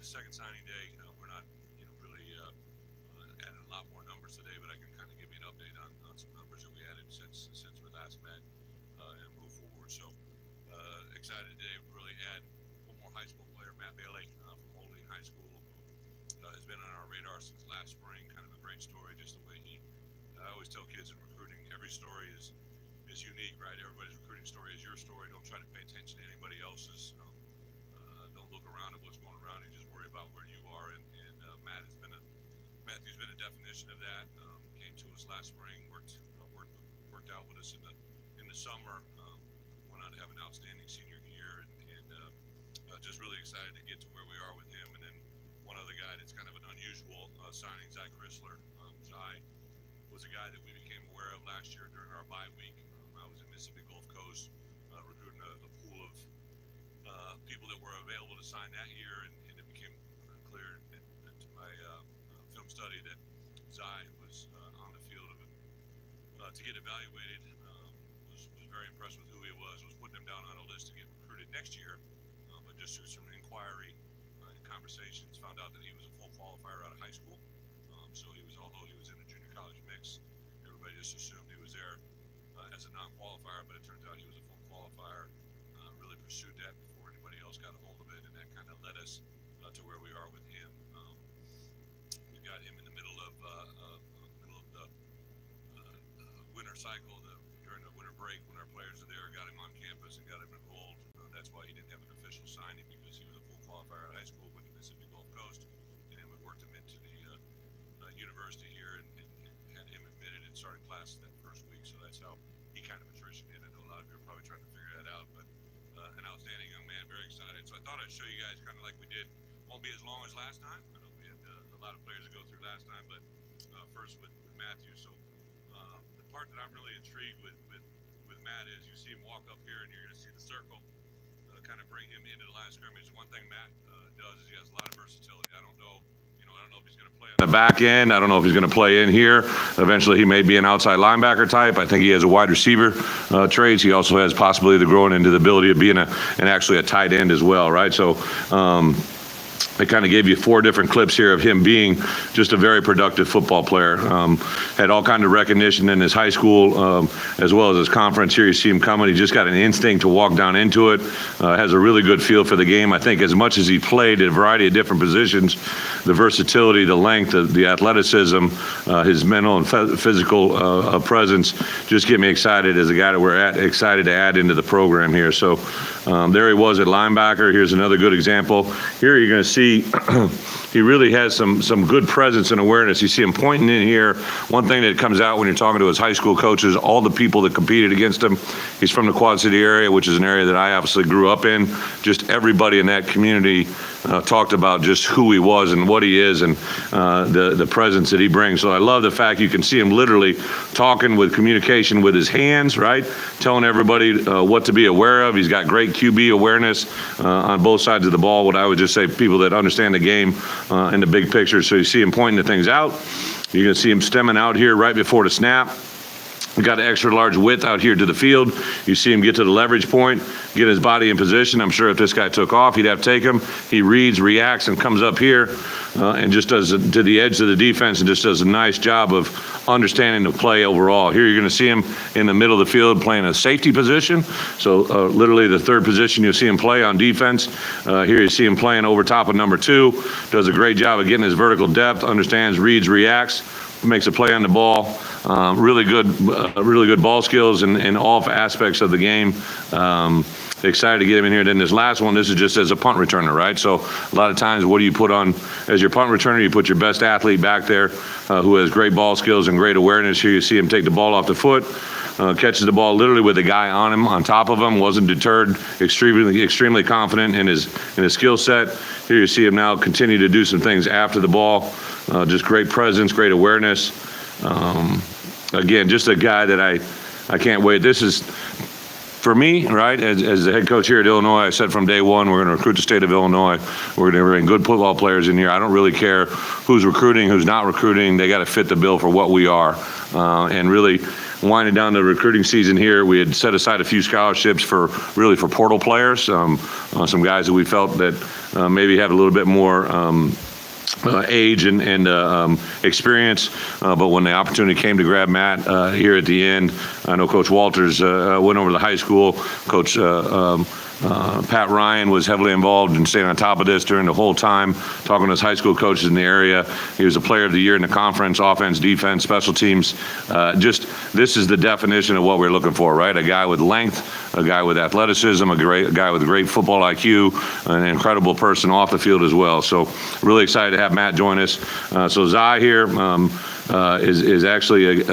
second signing day. We're not, really added a lot more numbers today, but I can kind of give you an update on some numbers that we added since we last met and move forward. So excited today. We really add one more high school player, Bret Bielema from Illini High School, who has been on our radar since last spring. Kind of a great story, just the way he. I always tell kids in recruiting, every story is unique, right? Everybody's recruiting story is your story. Don't try to pay attention to anybody else's. Don't look around at what's going around. You just worry about where you are. And Matthew's been a definition of that. Came to us last spring, worked out with us in the summer. Went on to have an outstanding senior year, and just really excited to get to where we are with him. And then one other guy that's kind of an unusual signing, Zai Chrysler. Zai was a guy that we became aware of last year during our bye week. I was in Mississippi Gulf Coast recruiting a pool of people that were available to sign that year, and it became clear to my film study that Zai was on the field to get evaluated. Was very impressed with who he was putting him down on a list to get recruited next year, but just through some inquiry and conversations, found out that he was a full qualifier out of high school. So although he was in a junior college mix, everybody just assumed he was there as a non-qualifier, but it turns out he was a full qualifier. Really pursued that before anybody else got a hold of it, and that kind of led us to where we are with him. We got him in the middle of the winter cycle, during the winter break when our players are there, got him on campus and got him enrolled. That's why he didn't have an official signing, because he was a full qualifier at high school with the Mississippi Gulf Coast, and then we worked him into the university here and had him admitted and starting classes that first week. So that's how he kind of transitioned in. I know a lot of you are probably trying to figure that out, but an outstanding young man, very excited. So I thought I'd show you guys kind of like we did. Won't be as long as last time. I know we had a lot of players to go through last time, but first with Matthew. So the part that I'm really intrigued with Matt is you see him walk up here and you're going to see the circle kind of bring him into the line of scrimmage. One thing Matt does is he has a lot of versatility. I don't know if he's going to play on the back end. I don't know if he's going to play in here. Eventually, he may be an outside linebacker type. I think he has a wide receiver traits. He also has possibility of growing into the ability of being actually a tight end as well, right? So I kind of gave you 4 different clips here of him being just a very productive football player. Had all kind of recognition in his high school as well as his conference. Here you see him coming. He just got an instinct to walk down into it. Has a really good feel for the game. I think as much as he played at a variety of different positions, the versatility, the length, the athleticism, his mental and physical presence just get me excited as a guy that we're excited to add into the program here. So there he was at linebacker. Here's another good example. Here you're going to see he really has some good presence and awareness. You see him pointing in here. One thing that comes out when you're talking to his high school coaches, all the people that competed against him. He's from the Quad City area, which is an area that I obviously grew up in. Just everybody in that community talked about just who he was and what he is and the presence that he brings. So I love the fact you can see him literally talking with communication with his hands, right? Telling everybody what to be aware of. He's got great QB awareness on both sides of the ball. What I would just say, people that understand the game in the big picture. So you see him pointing the things out. You're going to see him stemming out here right before the snap. We got an extra large width out here to the field. You see him get to the leverage point, get his body in position. I'm sure if this guy took off, he'd have to take him. He reads, reacts, and comes up here and just does to the edge of the defense and just does a nice job of understanding the play overall. Here you're going to see him in the middle of the field playing a safety position. So literally the third position you'll see him play on defense. Here you see him playing over top of number 2. Does a great job of getting his vertical depth, understands, reads, reacts, makes a play on the ball. Really good ball skills in all aspects of the game. Excited to get him in here. Then this last one, this is just as a punt returner, right? So a lot of times, what do you put on as your punt returner? You put your best athlete back there who has great ball skills and great awareness. Here you see him take the ball off the foot, catches the ball literally with a guy on him, on top of him, wasn't deterred, extremely confident in his skill set. Here you see him now continue to do some things after the ball. Just great presence, great awareness. Again, just a guy that I can't wait. This is, for me, right, as the head coach here at Illinois, I said from day one, we're going to recruit the state of Illinois. We're going to bring good football players in here. I don't really care who's recruiting, who's not recruiting. They got to fit the bill for what we are. And really, winding down the recruiting season here, we had set aside a few scholarships for portal players, some guys that we felt that maybe have a little bit more age and experience, but when the opportunity came to grab Matt here at the end, I know Coach Walters went over to the high school. Coach Pat Ryan was heavily involved in staying on top of this during the whole time, talking to his high school coaches in the area. He was a player of the year in the conference, offense, defense, special teams. This is the definition of what we're looking for, right? A guy with length, a guy with athleticism, a guy with great football IQ, an incredible person off the field as well. So really excited to have Matt join us. So Zai here is actually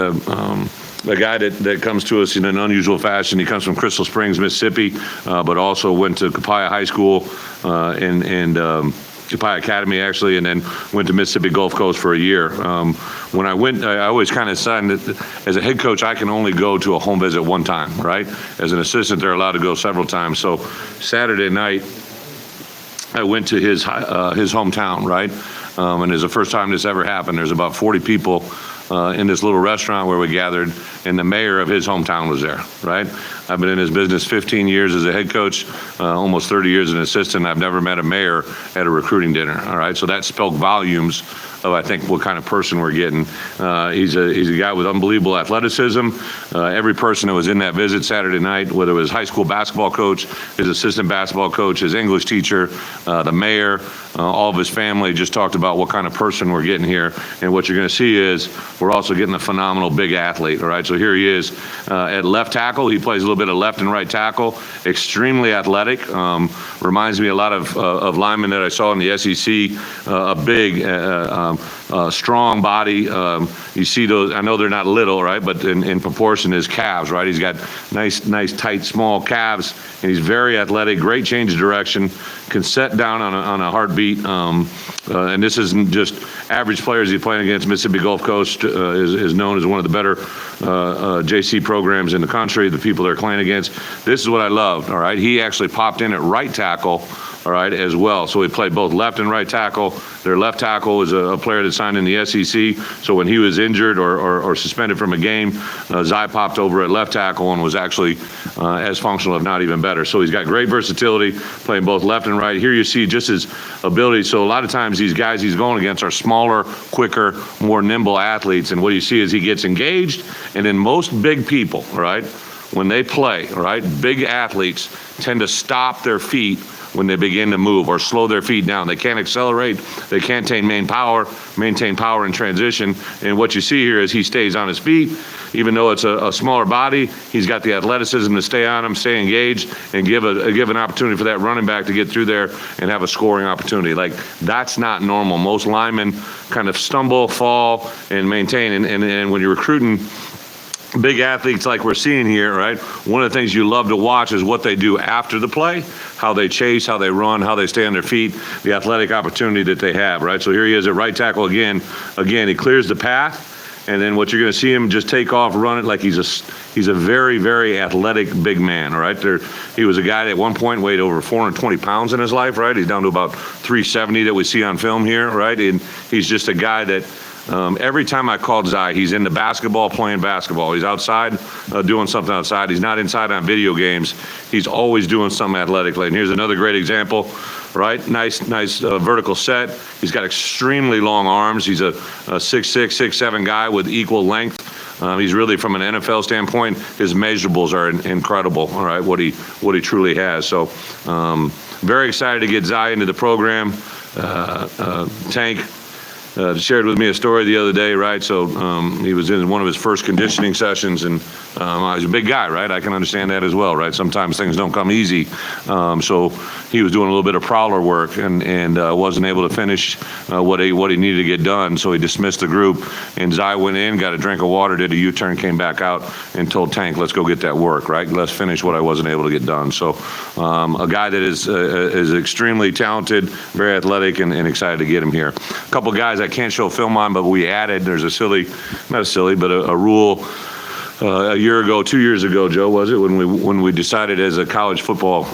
a guy that comes to us in an unusual fashion. He comes from Crystal Springs, Mississippi, but also went to Copiah High School and Copiah Academy, actually, and then went to Mississippi Gulf Coast for a year. When I went, I always kind of signed that as a head coach, I can only go to a home visit one time, right? As an assistant, they're allowed to go several times. So Saturday night, I went to his hometown, right? And it's the first time this ever happened. There's about 40 people in this little restaurant where we gathered, and the mayor of his hometown was there, right? I've been in his business 15 years as a head coach, almost 30 years as an assistant. I've never met a mayor at a recruiting dinner, all right? So that spoke volumes of, I think, what kind of person we're getting. He's a guy with unbelievable athleticism. Every person that was in that visit Saturday night, whether it was high school basketball coach, his assistant basketball coach, his English teacher, the mayor, all of his family, just talked about what kind of person we're getting here. And what you're going to see is we're also getting a phenomenal big athlete, all right? So here he is at left tackle. He plays a little bit of left and right tackle, extremely athletic. Reminds me a lot of linemen that I saw in the SEC, a big, strong body. You see those, I know they're not little, right? But in proportion, his calves, right? He's got nice, tight, small calves, and he's very athletic, great change of direction, can set down on a heartbeat. And this isn't just average players he's playing against. Mississippi Gulf Coast is known as one of the better JC programs in the country, the people they're playing against. This is what I loved, all right? He actually popped in at right tackle, all right, as well. So he played both left and right tackle. Their left tackle is a player that signed in the SEC. So when he was injured or suspended from a game, Zai popped over at left tackle and was actually as functional, if not even better. So he's got great versatility, playing both left and right. Here you see just his ability. So a lot of times these guys he's going against are smaller, quicker, more nimble athletes. And what you see is he gets engaged. And then most big people, all right, when they play, all right, big athletes tend to stop their feet when they begin to move or slow their feet down. They can't accelerate. They can't maintain power in transition. And what you see here is he stays on his feet. Even though it's a smaller body, he's got the athleticism to stay on him, stay engaged, and give an opportunity for that running back to get through there and have a scoring opportunity. Like, that's not normal. Most linemen kind of stumble, fall, and maintain. And when you're recruiting big athletes like we're seeing here, right? One of the things you love to watch is what they do after the play, how they chase, how they run, how they stay on their feet, the athletic opportunity that they have, right? So here he is at right tackle again. Again, he clears the path, and then what you're going to see him just take off, run it like he's a very, very athletic big man, all right? He was a guy that at one point weighed over 420 pounds in his life, right? He's down to about 370 that we see on film here, right? And he's just a guy that every time I called Zai, he's into basketball, playing basketball. He's outside doing something outside. He's not inside on video games. He's always doing something athletically. And here's another great example, right? Nice vertical set. He's got extremely long arms. He's a 6'6", 6'7" guy with equal length. He's really, from an NFL standpoint, his measurables are incredible, all right, what he truly has. So very excited to get Zai into the program. Tank shared with me a story the other day, right? So he was in one of his first conditioning sessions, and he's a big guy, right? I can understand that as well, right? Sometimes things don't come easy. So he was doing a little bit of prowler work and wasn't able to finish what he needed to get done. So he dismissed the group, and Zai went in, got a drink of water, did a U-turn, came back out, and told Tank, let's go get that work, right? Let's finish what I wasn't able to get done. So a guy that is extremely talented, very athletic, and excited to get him here. A couple guys I can't show film on, but we added, there's a rule a year ago, 2 years ago, Joe, was it, when we decided as a college football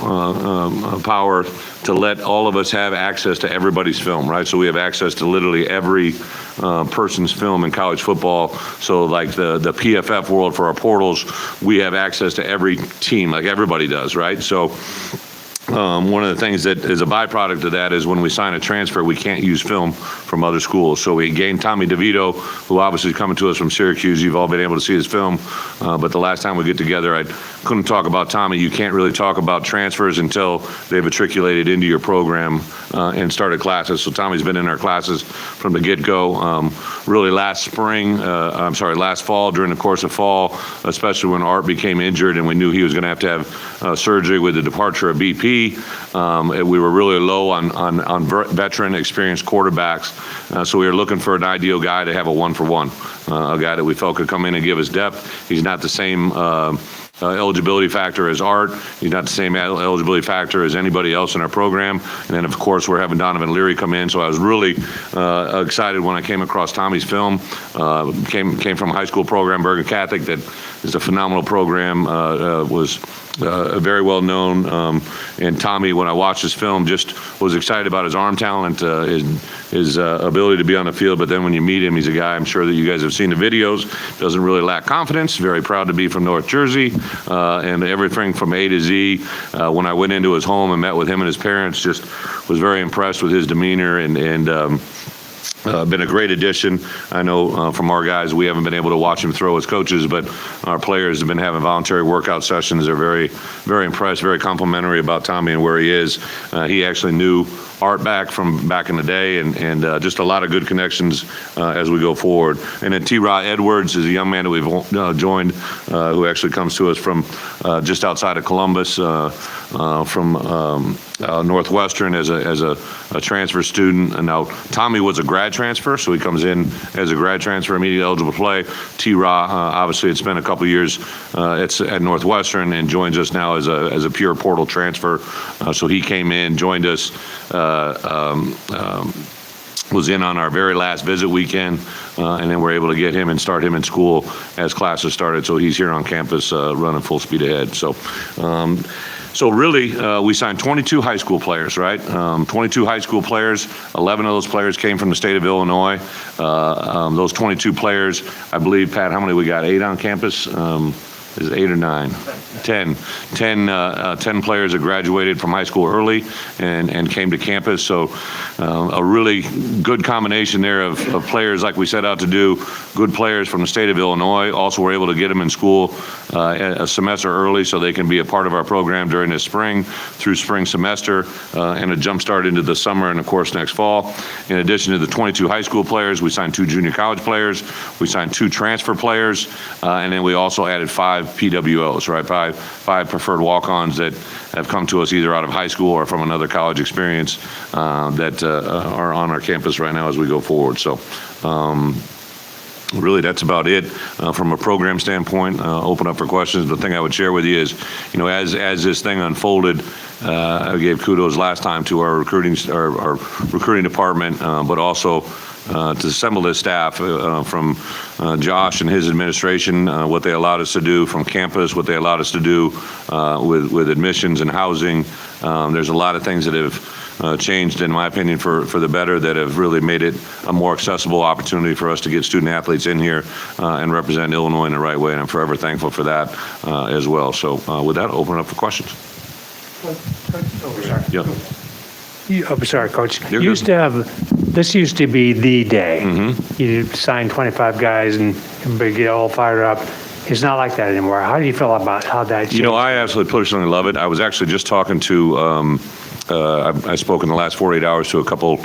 power to let all of us have access to everybody's film, right? So we have access to literally every person's film in college football. So like the PFF world for our portals, we have access to every team, like everybody does, right? So one of the things that is a byproduct of that is when we sign a transfer, we can't use film from other schools. So we gained Tommy DeVito, who obviously is coming to us from Syracuse. You've all been able to see his film. But the last time we get together, I couldn't talk about Tommy. You can't really talk about transfers until they've matriculated into your program and started classes. So Tommy's been in our classes from the get-go. Really last fall, during the course of fall, especially when Art became injured and we knew he was going to have surgery with the departure of BP. We were really low on veteran, experienced quarterbacks, so we were looking for an ideal guy to have a one-for-one, a guy that we felt could come in and give us depth. He's not the same eligibility factor as Art. He's not the same eligibility factor as anybody else in our program. And then, of course, we're having Donovan Leary come in. So I was really excited when I came across Tommy's film. Came from a high school program, Bergen Catholic, that is a phenomenal program. Was very well known. And Tommy, when I watched his film, just was excited about his arm talent, his ability to be on the field. But then when you meet him, he's a guy, I'm sure that you guys have seen the videos, doesn't really lack confidence, very proud to be from North Jersey, and everything from A to Z. When I went into his home and met with him and his parents, just was very impressed with his demeanor and been a great addition. I know from our guys, we haven't been able to watch him throw as coaches, but our players have been having voluntary workout sessions. They're very, very impressed, very complimentary about Tommy and where he is. He actually knew Art from back in the day, and just a lot of good connections as we go forward. And then T-Rod Edwards is a young man that we've joined, who actually comes to us from just outside of Columbus, from Northwestern as a transfer student. And now Tommy was a grad transfer, so he comes in as a grad transfer, immediately eligible to play. T-Raw obviously had spent a couple years at Northwestern and joins us now as a pure portal transfer. So he came in, joined us, was in on our very last visit weekend, and then we're able to get him and start him in school as classes started. So he's here on campus running full speed ahead. So really, we signed 22 high school players, right? 22 high school players. 11 of those players came from the state of Illinois. Those 22 players, I believe, Pat, how many we got? 8 on campus? Is it 8 or 9? 10 players that graduated from high school early and came to campus. So a really good combination there of players like we set out to do, good players from the state of Illinois. Also, we're able to get them in school a semester early so they can be a part of our program during the spring through spring semester and a jump start into the summer and, of course, next fall. In addition to the 22 high school players, we signed 2 junior college players. We signed 2 transfer players. And then we also added 5 PWOs, right? Five preferred walk-ons that have come to us either out of high school or from another college experience that are on our campus right now as we go forward. So really, that's about it from a program standpoint. Open up for questions. The thing I would share with you is, as this thing unfolded, I gave kudos last time to our recruiting department, but also to assemble this staff from Josh and his administration, what they allowed us to do from campus, what they allowed us to do with admissions and housing. There's a lot of things that have changed, in my opinion, for the better, that have really made it a more accessible opportunity for us to get student athletes in here and represent Illinois in the right way. And I'm forever thankful for that as well. So with that, I'll open it up for questions. Yeah. I'm sorry, Coach. You're This used to be the day. Mm-hmm. You sign 25 guys and everybody get all fired up. It's not like that anymore. How do you feel about how that changed? I absolutely personally love it. I was actually just talking to I spoke in the last 48 hours to a couple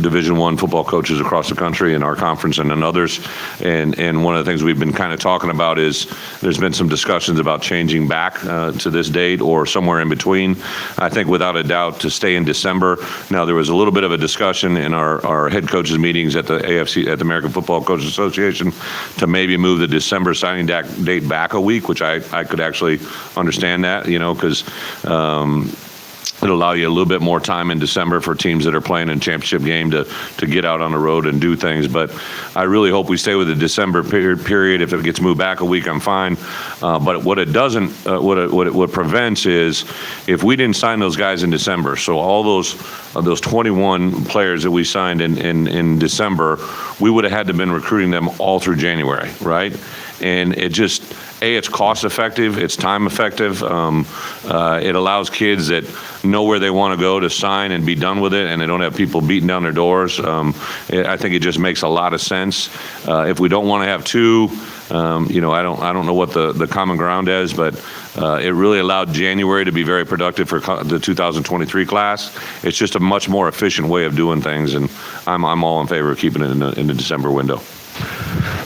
Division I football coaches across the country in our conference and in others. And one of the things we've been kind of talking about is there's been some discussions about changing back to this date or somewhere in between. I think without a doubt to stay in December. Now, there was a little bit of a discussion in our head coaches meetings at the AFC, at the American Football Coaches Association, to maybe move the December signing date back a week, which I could actually understand that, because It'll allow you a little bit more time in December for teams that are playing in championship game to get out on the road and do things. But I really hope we stay with the December period. If it gets moved back a week, I'm fine. But what it doesn't, what prevents is if we didn't sign those guys in December. So all those 21 players that we signed in December, we would have had to been recruiting them all through January, right? And it just, it's cost effective, it's time effective. It allows kids that know where they want to go to sign and be done with it, and they don't have people beating down their doors. I think it just makes a lot of sense. If we don't want to have two, I don't know what the common ground is, but it really allowed January to be very productive for the 2023 class. It's just a much more efficient way of doing things, and I'm all in favor of keeping it in the December window.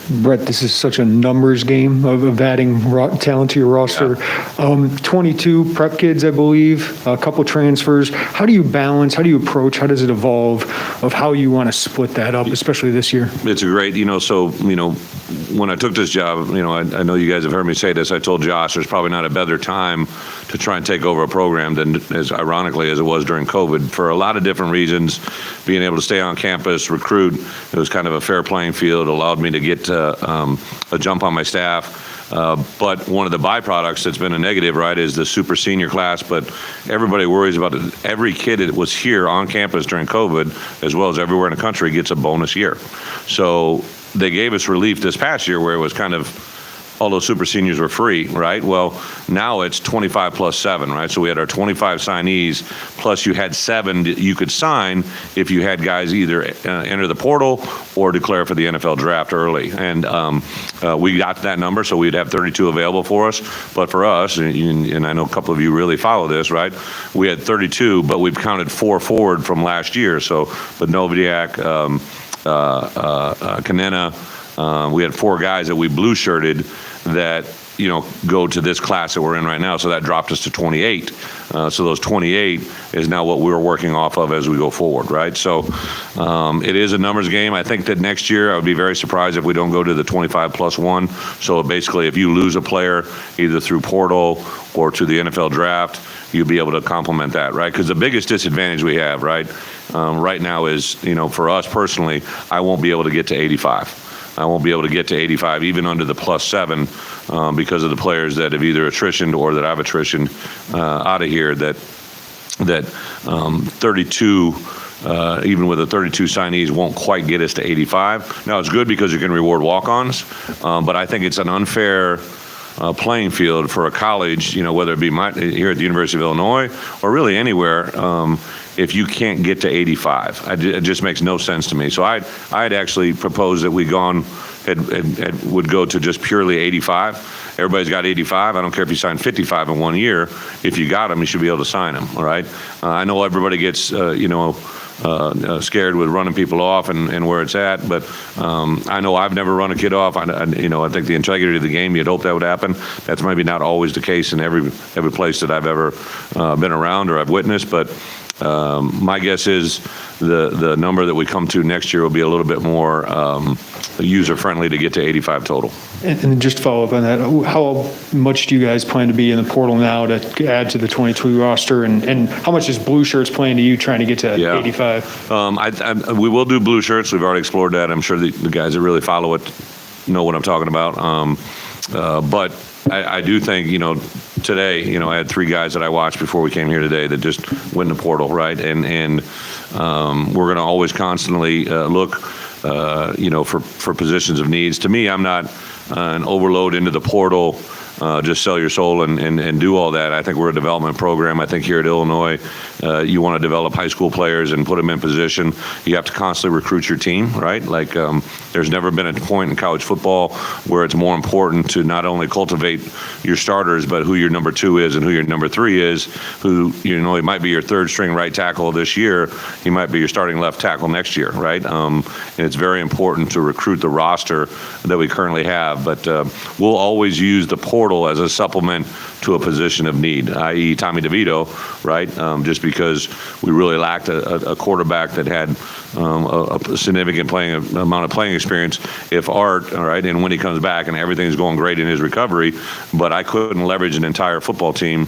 Bret, this is such a numbers game of adding talent to your roster. Yeah. 22 prep kids, I believe, a couple transfers. How do you balance, how do you approach, how does it evolve of how you want to split that up, especially this year? It's a great, when I took this job, I know you guys have heard me say this. I told Josh there's probably not a better time to try and take over a program than, as ironically as it was during COVID, for a lot of different reasons. Being able to stay on campus, recruit, it was kind of a fair playing field, allowed me to get a jump on my staff. But one of the byproducts that's been a negative, right, is the super senior class. But everybody worries about it. Every kid that was here on campus during COVID, as well as everywhere in the country, gets a bonus year. So they gave us relief this past year where it was kind of all those super seniors were free, right? Well, now it's 25 plus 7, right? So we had our 25 signees, plus you had 7 that you could sign if you had guys either enter the portal or declare for the NFL draft early. And we got that number, so we'd have 32 available for us. But for us, and I know a couple of you really follow this, right? We had 32, but we've counted 4 forward from last year. So Bednoviak, Kanena, we had 4 guys that we blue shirted that go to this class that we're in right now. So that dropped us to 28. So those 28 is now what we're working off of as we go forward, right? So it is a numbers game. I think that next year I would be very surprised if we don't go to the 25 plus 1. So basically, if you lose a player either through portal or to the NFL draft, you'll be able to complement that, right? Because the biggest disadvantage we have, right now is, for us personally, I won't be able to get to 85. I won't be able to get to 85 even under the plus 7 because of the players that have either attritioned or that I've attritioned out of here. That 32, even with the 32 signees, won't quite get us to 85. Now it's good because you can reward walk-ons, but I think it's an unfair playing field for a college, whether it be here at the University of Illinois or really anywhere. If you can't get to 85, it just makes no sense to me. So I'd actually proposed that we would go to just purely 85. Everybody's got 85. I don't care if you sign 55 in 1 year. If you got them, you should be able to sign them. All right. I know everybody gets scared with running people off and where it's at, but I know I've never run a kid off. I think the integrity of the game, you'd hope that would happen. That's maybe not always the case in every place that I've ever been around or I've witnessed, but my guess is the number that we come to next year will be a little bit more user-friendly to get to 85 total. And just to follow up on that, how much do you guys plan to be in the portal now to add to the 22 roster? And how much is Blue Shirts playing to you trying to get to 85? We will do Blue Shirts. We've already explored that. I'm sure the guys that really follow it know what I'm talking about. But I do think, today, I had 3 guys that I watched before we came here today that just went in the portal, right? And we're going to always constantly look, for positions of needs. To me, I'm not an overload into the portal, just sell your soul and do all that. I think we're a development program. I think here at Illinois, you want to develop high school players and put them in position. You have to constantly recruit your team, right? Like there's never been a point in college football where it's more important to not only cultivate your starters, but who your number 2 is and who your number 3 is, who, he might be your 3rd string right tackle this year. He might be your starting left tackle next year, right? And it's very important to recruit the roster that we currently have. But we'll always use the portal as a supplement to a position of need, i.e. Tommy DeVito, right? Just because we really lacked a quarterback that had a significant amount of playing experience. If Art, all right, and when he comes back and everything's going great in his recovery, but I couldn't leverage an entire football team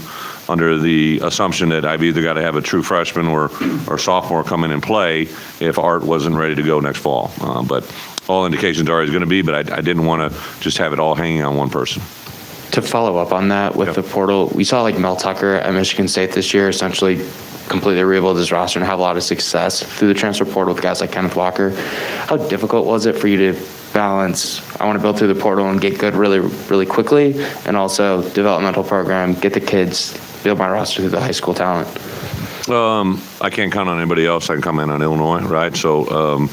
under the assumption that I've either got to have a true freshman or sophomore come in and play if Art wasn't ready to go next fall. But all indications are he's going to be, but I didn't want to just have it all hanging on one person. To follow up on that with the portal, we saw like Mel Tucker at Michigan State this year essentially completely rebuild his roster and have a lot of success through the transfer portal with guys like Kenneth Walker. How difficult was it for you to balance, I want to build through the portal and get good really, really quickly, and also developmental program, get the kids, build my roster through the high school talent? I can't count on anybody else. I can comment on Illinois, right? So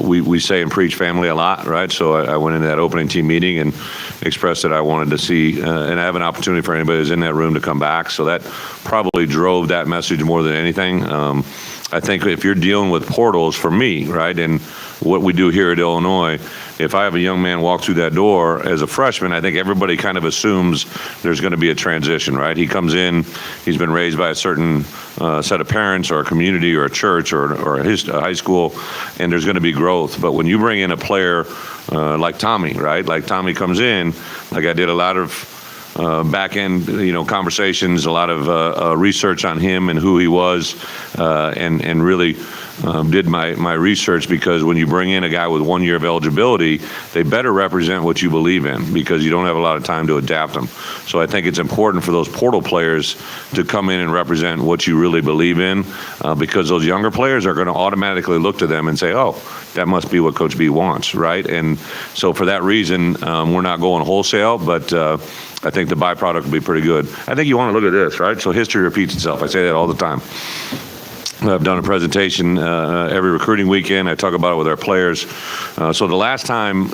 we say and preach family a lot, right? So I went into that opening team meeting and expressed that I wanted to see and have an opportunity for anybody who's in that room to come back. So that probably drove that message more than anything. I think if you're dealing with portals, for me, right, and what we do here at Illinois, if I have a young man walk through that door as a freshman, I think everybody kind of assumes there's going to be a transition, right? He comes in, he's been raised by a certain set of parents or a community or a church or a high school, and there's going to be growth. But when you bring in a player like Tommy, right? Like Tommy comes in, like I did a lot of back end, conversations, a lot of research on him and who he was, and really did my research, because when you bring in a guy with 1 year of eligibility, they better represent what you believe in, because you don't have a lot of time to adapt them. So I think it's important for those portal players to come in and represent what you really believe in, because those younger players are going to automatically look to them and say, oh, that must be what Coach B wants, right? And so for that reason, we're not going wholesale, but I think the byproduct will be pretty good. I think you want to look at this, right? So history repeats itself. I say that all the time. I've done a presentation every recruiting weekend. I talk about it with our players. So the last time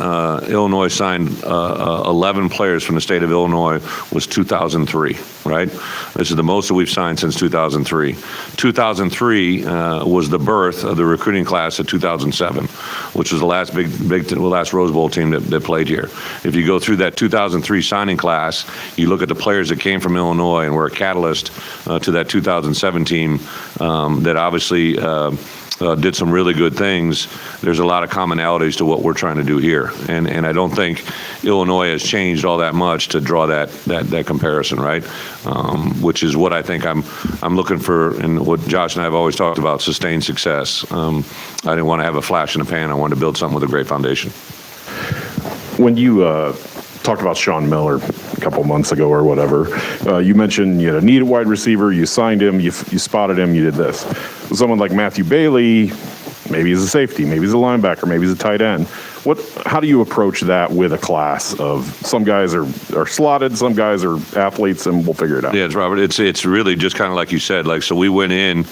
Illinois signed 11 players from the state of Illinois was 2003, right? This is the most that we've signed since 2003. 2003 was the birth of the recruiting class of 2007, which was the last last Rose Bowl team that played here. If you go through that 2003 signing class, you look at the players that came from Illinois and were a catalyst to that 2007 team that obviously did some really good things. There's a lot of commonalities to what we're trying to do here, and I don't think Illinois has changed all that much to draw that comparison, right? Which is what I think I'm looking for, and what Josh and I have always talked about: sustained success. I didn't want to have a flash in the pan. I wanted to build something with a great foundation. When you talked about Sean Miller a couple months ago or whatever, you mentioned you had a needed wide receiver, you signed him, you spotted him, you did this. Someone like Matthew Bailey, maybe he's a safety, maybe he's a linebacker, maybe he's a tight end. How do you approach that with a class of some guys are slotted, some guys are athletes, and we'll figure it out? Yeah, Robert, it's really just kind of like you said, so we went in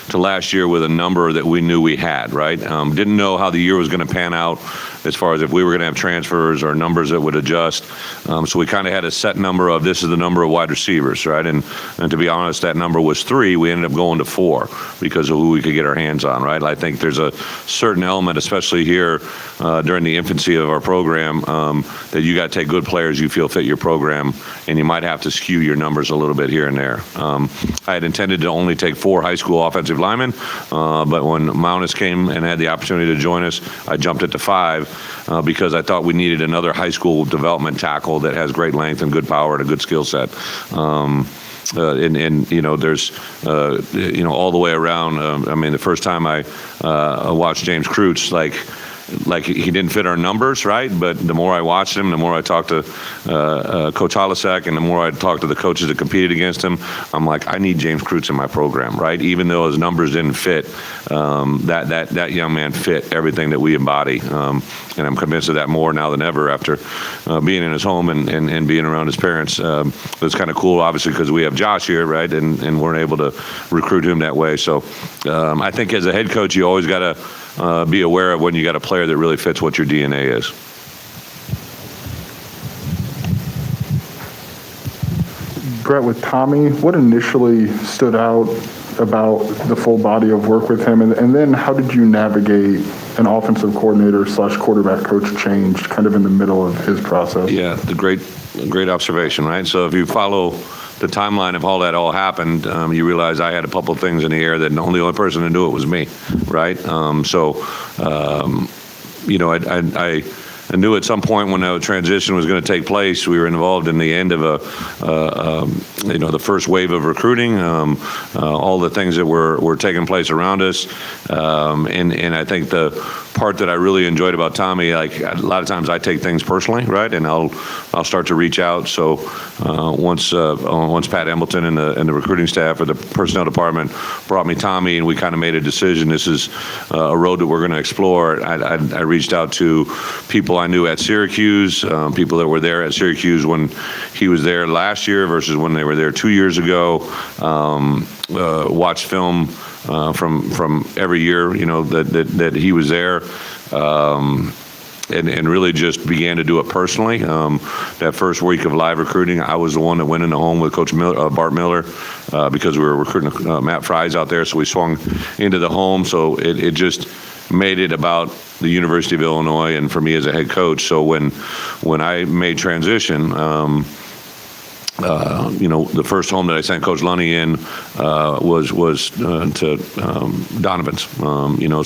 to last year with a number that we knew we had, right? Didn't know how the year was going to pan out as far as if we were going to have transfers or numbers that would adjust. So we kind of had a set number of this is the number of wide receivers, right? And to be honest, that number was 3. We ended up going to 4 because of who we could get our hands on, right? I think there's a certain element, especially here during the infancy of our program, that you got to take good players you feel fit your program, and you might have to skew your numbers a little bit here and there. I had intended to only take 4 high school offensive linemen, but when Mountis came and had the opportunity to join us, I jumped it to 5 because I thought we needed another high school development tackle that has great length and good power and a good skill set. And there's all the way around. The first time I watched James Kreutz, like he didn't fit our numbers, right? But the more I watched him, the more I talked to Coach Holisek, and the more I talked to the coaches that competed against him, I'm like, I need James Kreutz in my program, right? Even though his numbers didn't fit, that young man fit everything that we embody. And I'm convinced of that more now than ever after being in his home and being around his parents. It's kind of cool, obviously, because we have Josh here, right? And we're able to recruit him that way. So I think as a head coach, you always got to be aware of when you got a player that really fits what your DNA is. Bret, with Tommy, what initially stood out about the full body of work with him, and then how did you navigate an offensive coordinator / quarterback coach change kind of in the middle of his process? Yeah, the great observation, right? So if you follow the timeline of how that all happened, you realize I had a couple of things in the air that the only person to do it was me, right? knew at some point when the transition was going to take place. We were involved in the end of the first wave of recruiting, all the things that were taking place around us, and I think the part that I really enjoyed about Tommy, like a lot of times I take things personally, right, and I'll start to reach out. So once Pat Embleton and the recruiting staff or the personnel department brought me Tommy, and we kind of made a decision. This is a road that we're going to explore. I reached out to people I knew at Syracuse, people that were there at Syracuse when he was there last year versus when they were there 2 years ago. Watched film from every year, that he was there. And really just began to do it personally. That first week of live recruiting, I was the one that went in the home with Coach Bart Miller because we were recruiting Matt Fries out there. So we swung into the home. So it just made it about the University of Illinois and for me as a head coach. So when I made transition, the first home that I sent Coach Lunny in was to Donovan's.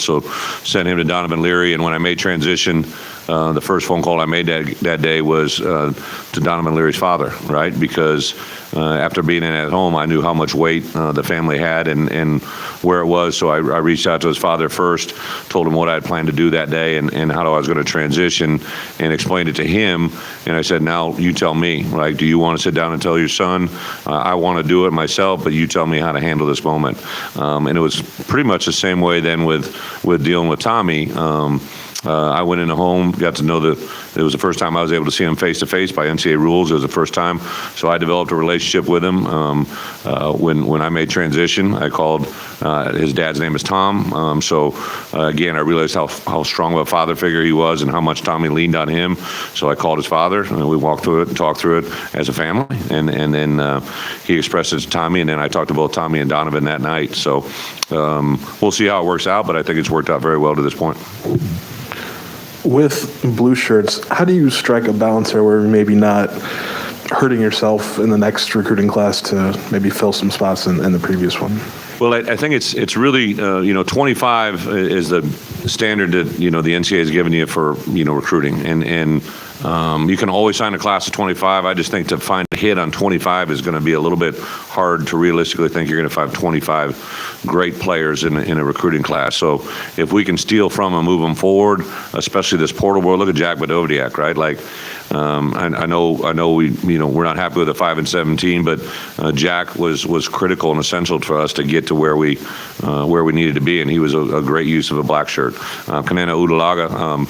So sent him to Donovan Leary, and when I made transition, the first phone call I made that day was to Donovan Leary's father, right? Because after being in at home, I knew how much weight the family had and where it was. So I reached out to his father first, told him what I had planned to do that day and how I was going to transition, and explained it to him. And I said, now you tell me, like, do you want to sit down and tell your son? I want to do it myself, but you tell me how to handle this moment. And it was pretty much the same way then with dealing with Tommy. I went in the home, got to know it was the first time I was able to see him face to face by NCAA rules. It was the first time. So I developed a relationship with him. When I made transition, I called, his dad's name is Tom. Again, I realized how strong of a father figure he was and how much Tommy leaned on him. So I called his father and we walked through it and talked through it as a family. And then he expressed it to Tommy, and then I talked to both Tommy and Donovan that night. So we'll see how it works out, but I think it's worked out very well to this point. With blue shirts, how do you strike a balance there where maybe not hurting yourself in the next recruiting class to maybe fill some spots in the previous one? Well, I think it's really, 25 is the standard that, the NCAA has given you for, recruiting. And you can always sign a class of 25. I just think to find a hit on 25 is going to be a little bit hard to realistically think you're going to find 25 great players in a recruiting class. So if we can steal from them, move them forward, especially this portal world. Look at Jack Badovdiak, right? Like, I know we're not happy with the 5-17, but Jack was critical and essential for us to get to where we needed to be, and he was a great use of a black shirt. Kanena Udalaga,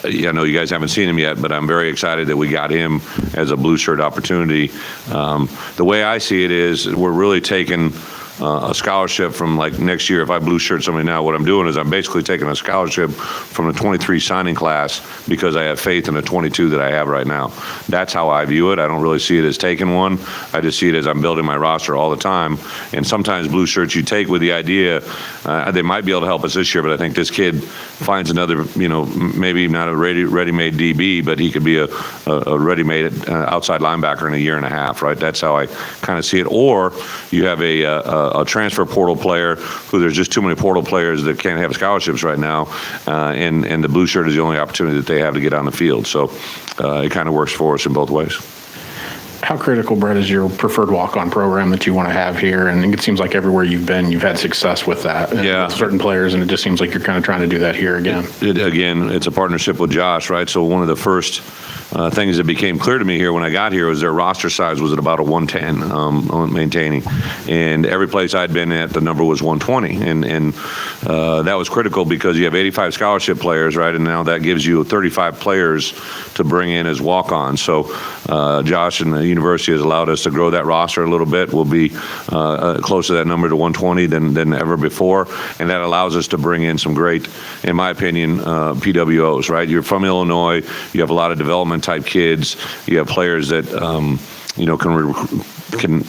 I know you guys haven't seen him yet, but I'm very excited that we got him as a blue shirt opportunity. The way I see it is we're really taking a scholarship from, like, next year. If I blue shirt somebody now, what I'm doing is I'm basically taking a scholarship from the 23 signing class because I have faith in the 22 that I have right now. That's how I view it. I don't really see it as taking one. I just see it as I'm building my roster all the time. And sometimes blue shirts you take with the idea they might be able to help us this year, but I think this kid finds another, maybe not a ready-made DB, but he could be a ready-made outside linebacker in a year and a half, right? That's how I kind of see it. Or you have a transfer portal player who there's just too many portal players that can't have scholarships right now, and the blue shirt is the only opportunity that they have to get on the field. So it kind of works for us in both ways. How critical, Bret, is your preferred walk-on program that you want to have here? And it seems like everywhere you've been, you've had success with that. Yeah. With certain players, and it just seems like you're kind of trying to do that here again. Again, it's a partnership with Josh, right? So one of the first things that became clear to me here when I got here was their roster size was at about a 110 maintaining. And every place I'd been at, the number was 120. And that was critical because you have 85 scholarship players, right? And now that gives you 35 players to bring in as walk-ons. So Josh and the university has allowed us to grow that roster a little bit. We'll be close to that number to 120 than ever before. And that allows us to bring in some great, in my opinion, PWOs, right? You're from Illinois. You have a lot of development type kids. You have players that can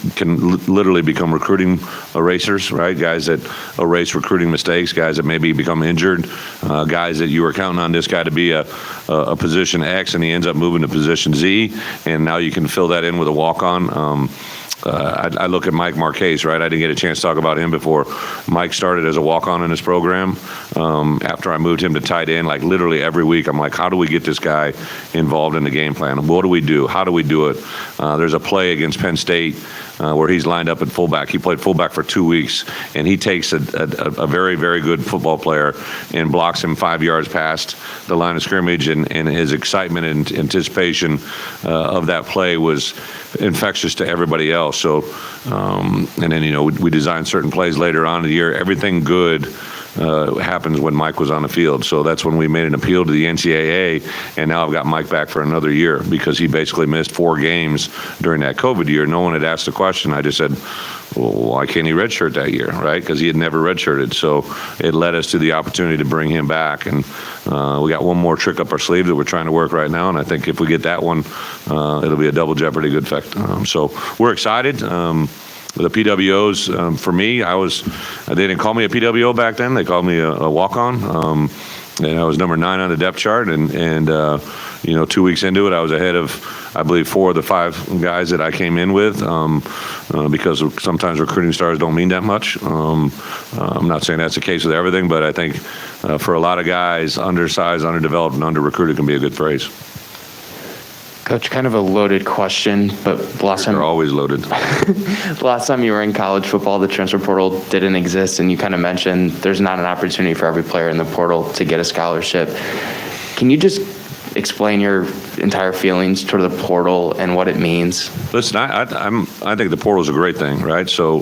literally become recruiting erasers, right? Guys that erase recruiting mistakes, guys that maybe become injured, guys that you were counting on this guy to be a position X and he ends up moving to position Z, and now you can fill that in with a walk-on. I look at Mike Marquez, right? I didn't get a chance to talk about him before. Mike started as a walk-on in his program. after I moved him to tight end, like literally every week, I'm like, how do we get this guy involved in the game plan? What do we do? How do we do it? There's a play against Penn State where he's lined up at fullback. He played fullback for 2 weeks, and he takes a very, very good football player and blocks him 5 yards past the line of scrimmage, and his excitement and anticipation of that play was infectious to everybody else. So, and then, we designed certain plays later on in the year. Everything good happens when Mike was on the field. So that's when we made an appeal to the NCAA, and now I've got Mike back for another year because he basically missed 4 games during that COVID year. No one had asked the question. I just said, well, why can't he redshirt that year, right? Because he had never redshirted. So it led us to the opportunity to bring him back. And we got one more trick up our sleeve that we're trying to work right now. And I think if we get that one, it'll be a double jeopardy good effect. So we're excited. The PWOs, for me, they didn't call me a PWO back then. They called me a walk-on. And I was number 9 on the depth chart. And 2 weeks into it, I was ahead of, I believe, 4 of the 5 guys that I came in with, because sometimes recruiting stars don't mean that much. I'm not saying that's the case with everything, but I think for a lot of guys, undersized, underdeveloped, and under-recruited can be a good phrase. Coach, kind of a loaded question, but last time They're always loaded. last time you were in college football, the transfer portal didn't exist, and you kind of mentioned there's not an opportunity for every player in the portal to get a scholarship. Can you just explain your entire feelings toward the portal and what it means? Listen, I think the portal is a great thing, right? So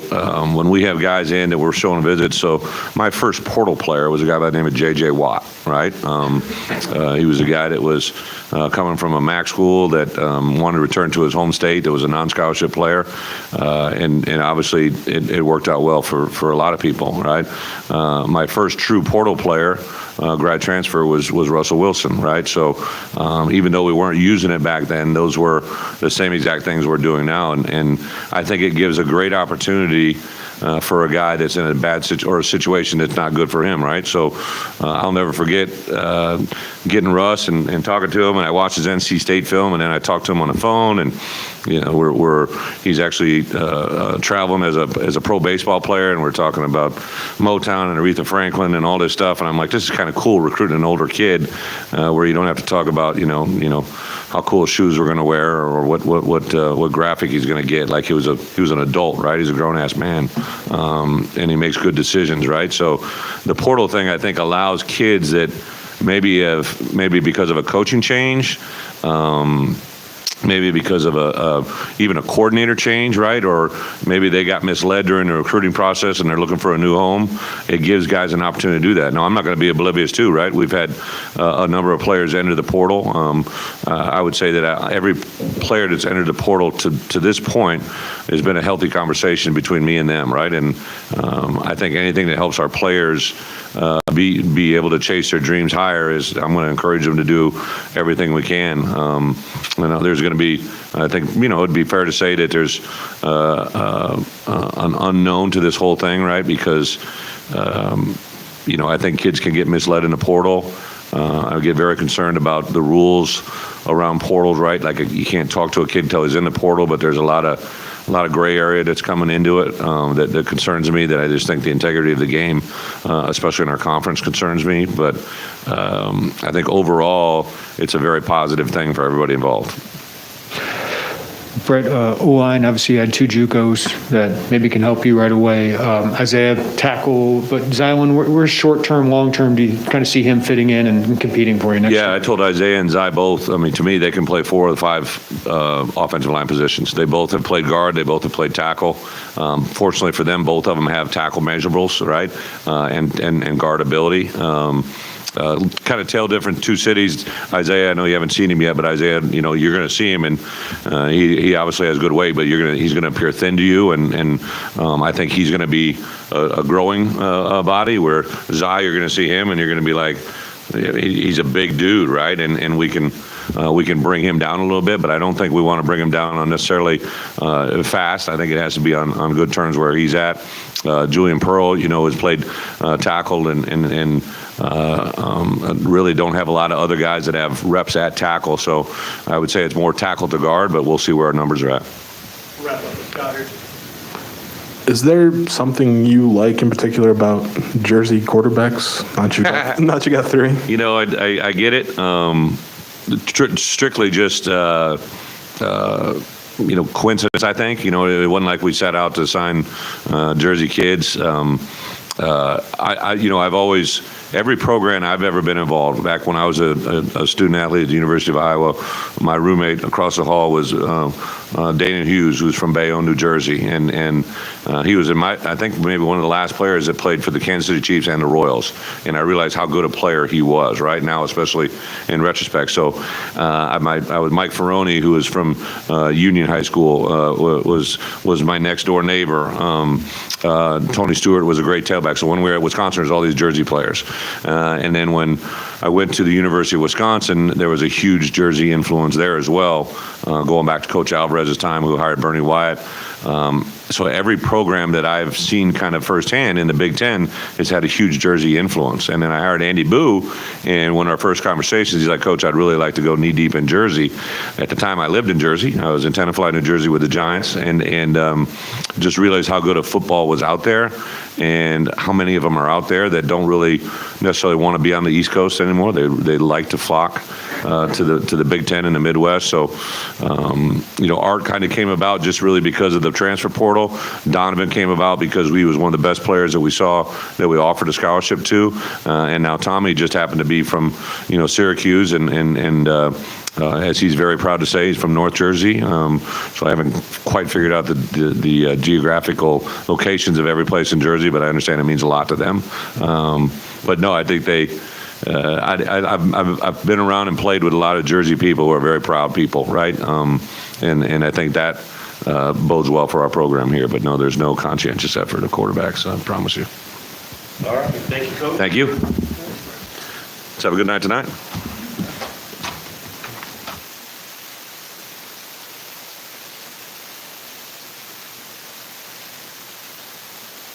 when we have guys in that we're showing visits, so my first portal player was a guy by the name of J.J. Watt, right? He was a guy that was coming from a MAC school that wanted to return to his home state. That was a non-scholarship player, and obviously it worked out well for a lot of people, right? My first true portal player, grad transfer, was Russell Wilson, right? So even though we weren't using it back then, those were the same exact things we're doing now, and I think it gives a great opportunity for a guy that's in a bad situation that's not good for him, right? So I'll never forget getting Russ and talking to him, and I watched his NC State film, and then I talked to him on the phone, and he's actually traveling as a pro baseball player, and we're talking about Motown and Aretha Franklin and all this stuff, and I'm like, this is kind of cool recruiting an older kid where you don't have to talk about how cool shoes we're going to wear or what graphic he's going to get. Like he was an adult, right? He's a grown ass man, and he makes good decisions, right? So the portal thing, I think, allows kids that maybe because of a coaching change, maybe because of even a coordinator change, right? Or maybe they got misled during the recruiting process and they're looking for a new home. It gives guys an opportunity to do that. Now, I'm not going to be oblivious too, right? We've had a number of players enter the portal. I would say that every player that's entered the portal to this point has been a healthy conversation between me and them, right? And I think anything that helps our players be able to chase their dreams higher is, I'm going to encourage them to do everything we can. There's going to be, I think, it'd be fair to say that there's an unknown to this whole thing, right? Because, I think kids can get misled in the portal. I get very concerned about the rules around portals, right? Like you can't talk to a kid until he's in the portal, but there's a lot of gray area that's coming into it that concerns me, that I just think the integrity of the game, especially in our conference, concerns me. But I think overall, it's a very positive thing for everybody involved. Bret, O-line, obviously you had 2 JUCOs that maybe can help you right away. Isaiah, tackle, but Zylan, where's short-term, long-term do you kind of see him fitting in and competing for you next year? Yeah, I told Isaiah and Zy both, to me, they can play 4 of the 5 offensive line positions. They both have played guard. They both have played tackle. Fortunately for them, both of them have tackle measurables, right, and guard ability. Kind of tell different 2 cities. Isaiah, I know you haven't seen him yet, but Isaiah, you're going to see him, and he obviously has good weight, but he's going to appear thin to you, and I think he's going to be a growing body. Where Zy, you're going to see him, and you're going to be like, he's a big dude, right? And we can bring him down a little bit, but I don't think we want to bring him down unnecessarily fast. I think it has to be on good terms where he's at. Julian Pearl, has played tackle and really don't have a lot of other guys that have reps at tackle. So I would say it's more tackle to guard, but we'll see where our numbers are at. Wrap up with Scott here. Is there something you like in particular about Jersey quarterbacks? Not you got three. You know, I get it. Strictly just, coincidence, I think. You know, it wasn't like we set out to sign Jersey kids. I've always, every program I've ever been involved, back when I was a student athlete at the University of Iowa, my roommate across the hall was Dana Hughes, who's from Bayonne, New Jersey. And he was I think maybe one of the last players that played for the Kansas City Chiefs and the Royals. And I realized how good a player he was right now, especially in retrospect. So I was Mike Ferroni, who was from Union High School, was my next door neighbor. Tony Stewart was a great tailback. So when we were at Wisconsin, there's all these Jersey players. And then when I went to the University of Wisconsin, there was a huge Jersey influence there as well, going back to Coach Alvarez's time, who hired Bernie Wyatt. So every program that I've seen kind of firsthand in the Big Ten has had a huge Jersey influence. And then I hired Andy Boo, and one of our first conversations, he's like, Coach, I'd really like to go knee deep in Jersey. At the time, I lived in Jersey. I was in Tenafly, New Jersey with the Giants, and just realized how good a football was out there, and how many of them are out there that don't really necessarily want to be on the East Coast anymore. They like to flock to the Big Ten in the Midwest. So, Art kind of came about just really because of the transfer portal. Donovan came about because he was one of the best players that we saw that we offered a scholarship to. And now Tommy just happened to be from, Syracuse, and as he's very proud to say, he's from North Jersey. So I haven't quite figured out the geographical locations of every place in Jersey, but I understand it means a lot to them. But no, I think I've been around and played with a lot of Jersey people who are very proud people, right? And I think that bodes well for our program here. But no, there's no conscientious effort of quarterbacks, I promise you. All right. Thank you, Coach. Thank you. Let's have a good night tonight.